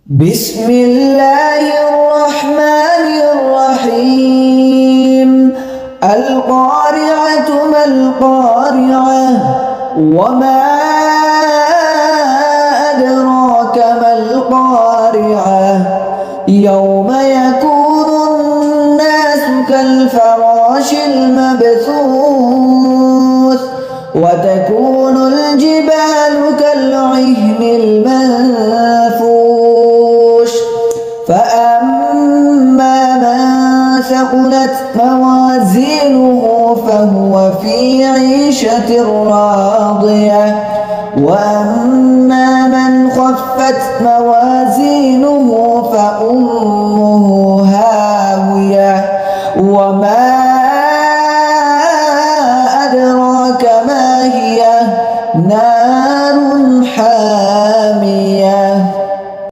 بسم الله الرحمن الرحيم القارعة ما القارعة وما أدراك ما القارعة يوم يكون الناس كالفراش المبثوث وتكون الجبال كالعهن المنفوش فأما من ثقلت موازينه فهو في عيشة راضية وأما من خفت موازينه